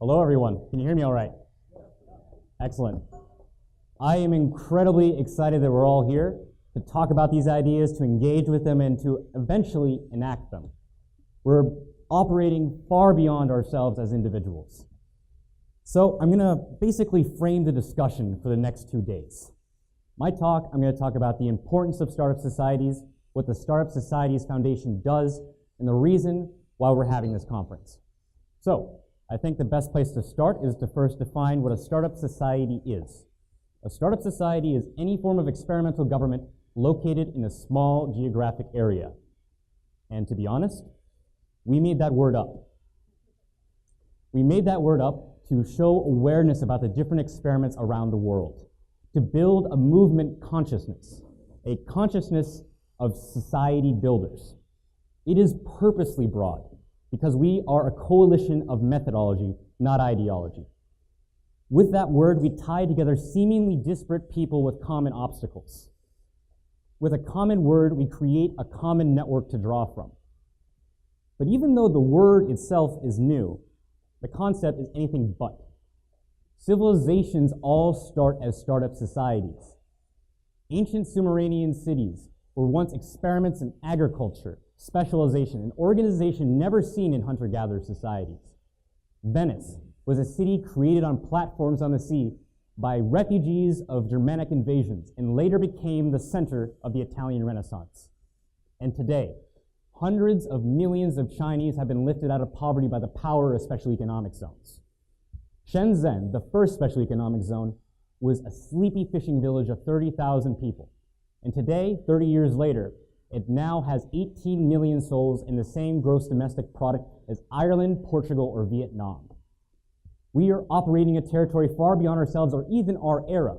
Hello, everyone. Can you hear me all right? Excellent. I am incredibly excited that we're all here to talk about these ideas, to engage with them, and to eventually enact them. We're operating far beyond ourselves as individuals. So I'm going to basically frame the discussion for the next 2 days. My talk, I'm going to talk about the importance of startup societies, what the Startup Societies Foundation does, and the reason why we're having this conference. So I think the best place to start is to first define what a startup society is. A startup society is any form of experimental government located in a small geographic area. And to be honest, we made that word up. We made that word up to show awareness about the different experiments around the world, to build a movement consciousness, a consciousness of society builders. It is purposely broad because we are a coalition of methodology, not ideology. With that word, we tie together seemingly disparate people with common obstacles. With a common word, we create a common network to draw from. But even though the word itself is new, the concept is anything but. Civilizations all start as startup societies. Ancient Sumerian cities were once experiments in agriculture, specialization, an organization never seen in hunter-gatherer societies. Venice was a city created on platforms on the sea by refugees of Germanic invasions and later became the center of the Italian Renaissance. And today, hundreds of millions of Chinese have been lifted out of poverty by the power of special economic zones. Shenzhen, the first special economic zone, was a sleepy fishing village of 30,000 people. And today, 30 years later, it now has 18 million souls and the same gross domestic product as Ireland, Portugal, or Vietnam. We are operating a territory far beyond ourselves or even our era.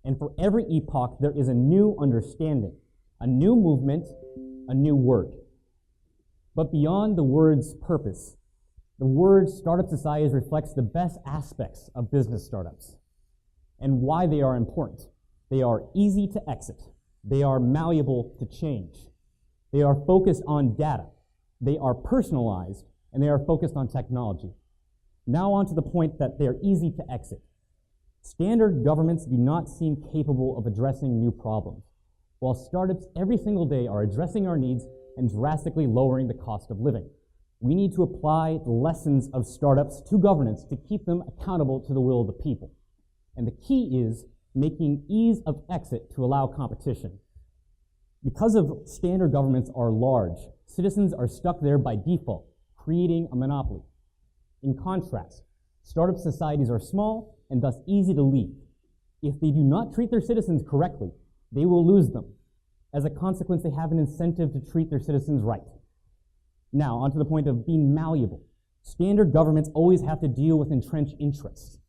And for every epoch, there is a new understanding, a new movement, a new word. But beyond the word's purpose, the word startup societies reflects the best aspects of business startups and why they are important. They are easy to exit. They are malleable to change. They are focused on data. They are personalized, and they are focused on technology. Now on to the point that they are easy to exit. Standard governments do not seem capable of addressing new problems, while startups every single day are addressing our needs and drastically lowering the cost of living. We need to apply the lessons of startups to governance to keep them accountable to the will of the people. And the key is making ease of exit to allow competition. Because of standard governments are large, citizens are stuck there by default, creating a monopoly. In contrast, startup societies are small and thus easy to lead. If they do not treat their citizens correctly, they will lose them. As a consequence, they have an incentive to treat their citizens right. Now, onto the point of being malleable. Standard governments always have to deal with entrenched interests.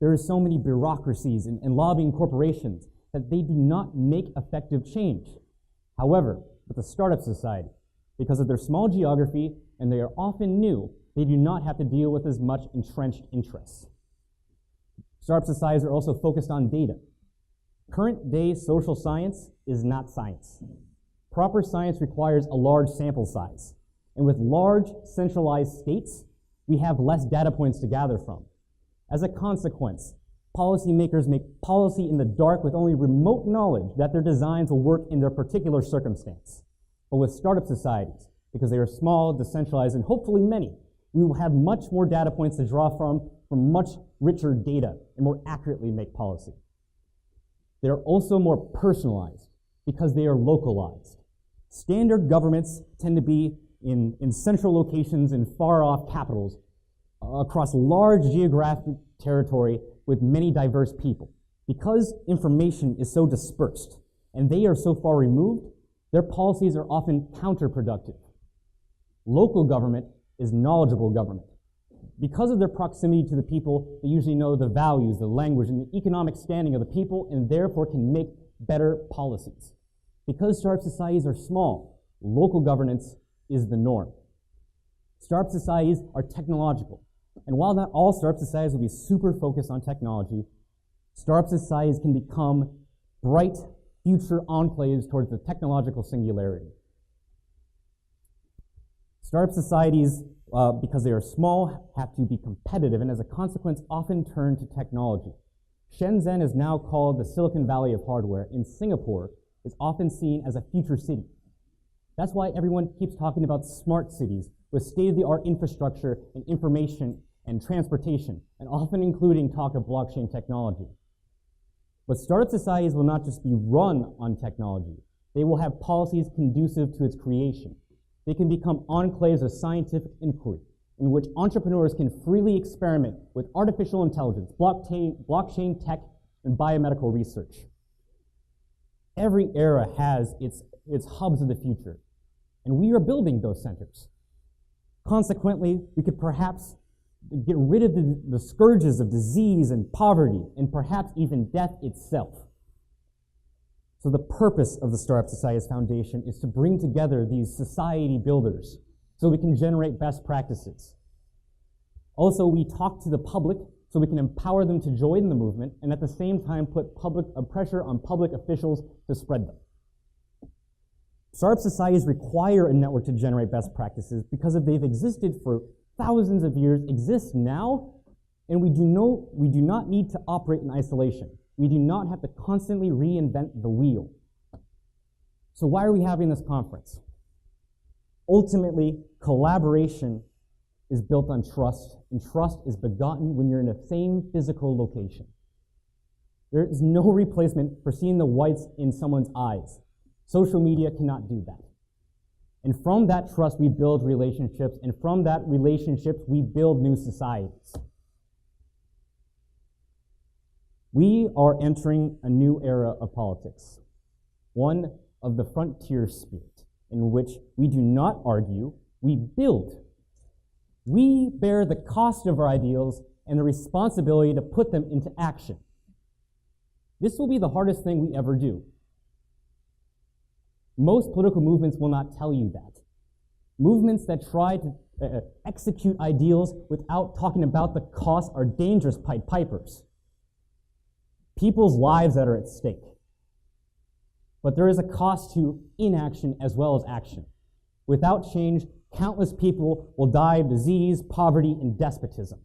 There are so many bureaucracies and lobbying corporations that they do not make effective change. However, with a startup society, because of their small geography and they are often new, they do not have to deal with as much entrenched interests. Startup societies are also focused on data. Current day social science is not science. Proper science requires a large sample size. And with large centralized states, we have less data points to gather from. As a consequence, policymakers make policy in the dark with only remote knowledge that their designs will work in their particular circumstance. But with startup societies, because they are small, decentralized, and hopefully many, we will have much more data points to draw from much richer data and more accurately make policy. They are also more personalized because they are localized. Standard governments tend to be in central locations and far-off capitals across large geographic territory with many diverse people. Because information is so dispersed and they are so far removed, their policies are often counterproductive. Local government is knowledgeable government. Because of their proximity to the people, they usually know the values, the language, and the economic standing of the people, and therefore can make better policies. Because startup societies are small, local governance is the norm. Startup societies are technological. And while not all startup societies will be super focused on technology, startup societies can become bright future enclaves towards the technological singularity. Startup societies because they are small, have to be competitive, and as a consequence, often turn to technology. Shenzhen is now called the Silicon Valley of hardware, and Singapore is often seen as a future city. That's why everyone keeps talking about smart cities with state-of-the-art infrastructure and information and transportation, and often including talk of blockchain technology. But startup societies will not just be run on technology. They will have policies conducive to its creation. They can become enclaves of scientific inquiry in which entrepreneurs can freely experiment with artificial intelligence, blockchain tech, and biomedical research. Every era has its hubs of the future, and we are building those centers. Consequently, we could perhaps get rid of the scourges of disease and poverty, and perhaps even death itself. So the purpose of the Startup Societies Foundation is to bring together these society builders so we can generate best practices. Also, we talk to the public so we can empower them to join the movement and at the same time put pressure on public officials to spread them. Startup societies require a network to generate best practices because if they've existed for thousands of years, exist now, and we do not need to operate in isolation. We do not have to constantly reinvent the wheel. So why are we having this conference? Ultimately, collaboration is built on trust, and trust is begotten when you're in the same physical location. There is no replacement for seeing the whites in someone's eyes. Social media cannot do that. And from that trust, we build relationships, and from that relationships, we build new societies. We are entering a new era of politics, one of the frontier spirit, in which we do not argue, we build. We bear the cost of our ideals and the responsibility to put them into action. This will be the hardest thing we ever do. Most political movements will not tell you that. Movements that try to execute ideals without talking about the cost are dangerous Pied Pipers. People's lives that are at stake. But there is a cost to inaction as well as action. Without change, countless people will die of disease, poverty, and despotism.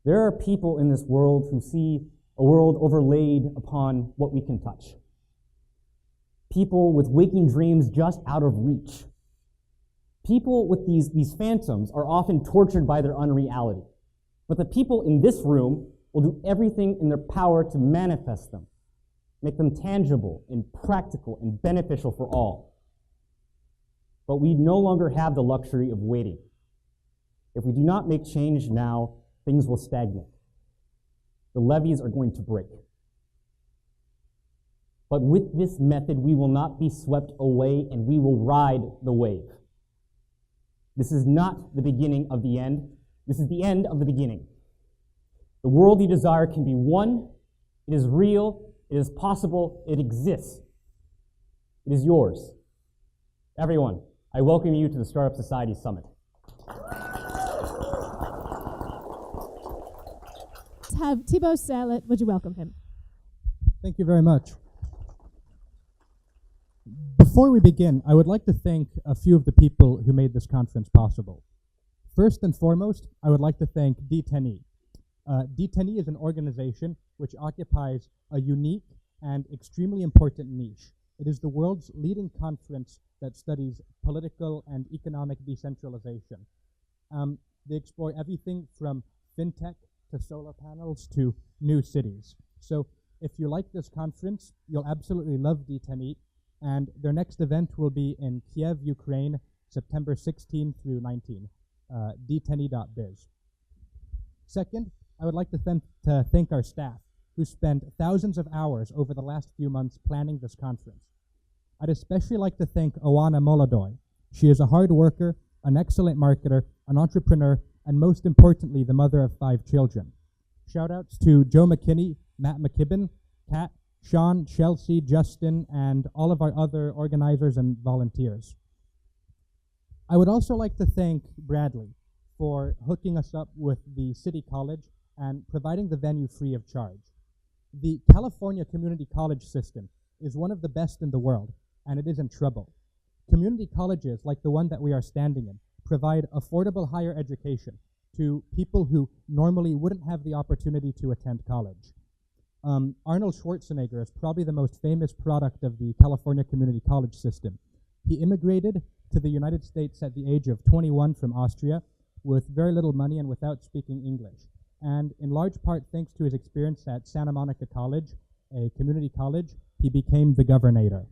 There are people in this world who see a world overlaid upon what we can touch. People with waking dreams just out of reach. People with these phantoms are often tortured by their unreality. But the people in this room will do everything in their power to manifest them, make them tangible and practical and beneficial for all. But we no longer have the luxury of waiting. If we do not make change now, things will stagnate. The levees are going to break. But with this method, we will not be swept away and we will ride the wave. This is not the beginning of the end. This is the end of the beginning. The world you desire can be won. It is real. It is possible. It exists. It is yours. Everyone, I welcome you to the Startup Society Summit. Have Thibault Serlet, would you welcome him? Thank you very much. Before we begin, I would like to thank a few of the people who made this conference possible. First and foremost, I would like to thank D10E. D10E is an organization which occupies a unique and extremely important niche. It is the world's leading conference that studies political and economic decentralization. They explore everything from fintech to solar panels to new cities. So if you like this conference, you'll absolutely love D10E, and their next event will be in Kiev, Ukraine, September 16 through 19, d10e.biz. Second, I would like to thank our staff, who spent thousands of hours over the last few months planning this conference. I'd especially like to thank Oana Molodoy. She is a hard worker, an excellent marketer, an entrepreneur, and most importantly, the mother of 5 children. Shoutouts to Joe McKinney, Matt McKibben, Kat, Sean, Chelsea, Justin, and all of our other organizers and volunteers. I would also like to thank Bradley for hooking us up with the City College and providing the venue free of charge. The California community college system is one of the best in the world, and it is in trouble. community colleges like the one that we are standing in provide affordable higher education to people who normally wouldn't have the opportunity to attend college. Arnold Schwarzenegger is probably the most famous product of the California community college system. He immigrated to the United States at the age of 21 from Austria with very little money and without speaking English. And in large part thanks to his experience at Santa Monica College, a community college, he became the governor.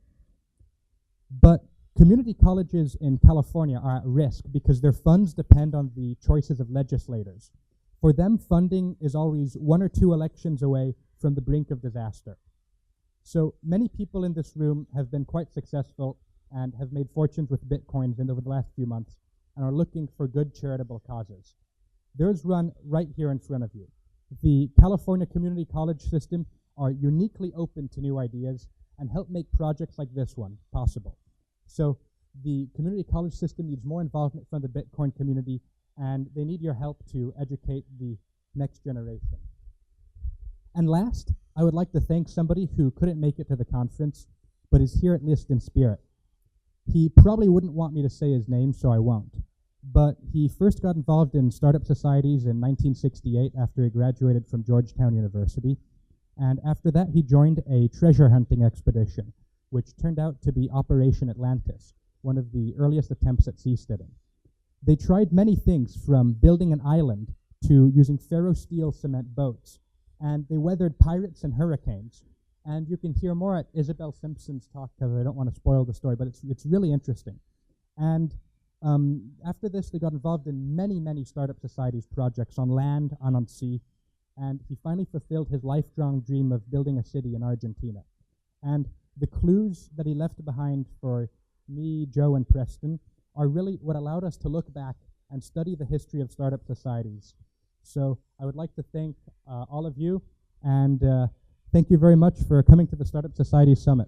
But community colleges in California are at risk because their funds depend on the choices of legislators. For them, funding is always 1 or 2 elections away from the brink of disaster. So many people in this room have been quite successful and have made fortunes with Bitcoins over the last few months and are looking for good charitable causes. There's one right here in front of you. The California community college system are uniquely open to new ideas and help make projects like this one possible. So the community college system needs more involvement from the Bitcoin community, and they need your help to educate the next generation. And last, I would like to thank somebody who couldn't make it to the conference, but is here at least in spirit. He probably wouldn't want me to say his name, so I won't. But he first got involved in startup societies in 1968 after he graduated from Georgetown University. And after that, he joined a treasure hunting expedition, which turned out to be Operation Atlantis, one of the earliest attempts at seasteading. They tried many things, from building an island to using ferrosteel cement boats, and they weathered pirates and hurricanes. And you can hear more at Isabel Simpson's talk, because I don't want to spoil the story, but it's really interesting. And after this, they got involved in many, many startup societies projects on land and on sea, and he finally fulfilled his lifelong dream of building a city in Argentina. And the clues that he left behind for me, Joe, and Preston are really what allowed us to look back and study the history of startup societies. So I would like to thank all of you, and thank you very much for coming to the Startup Society Summit.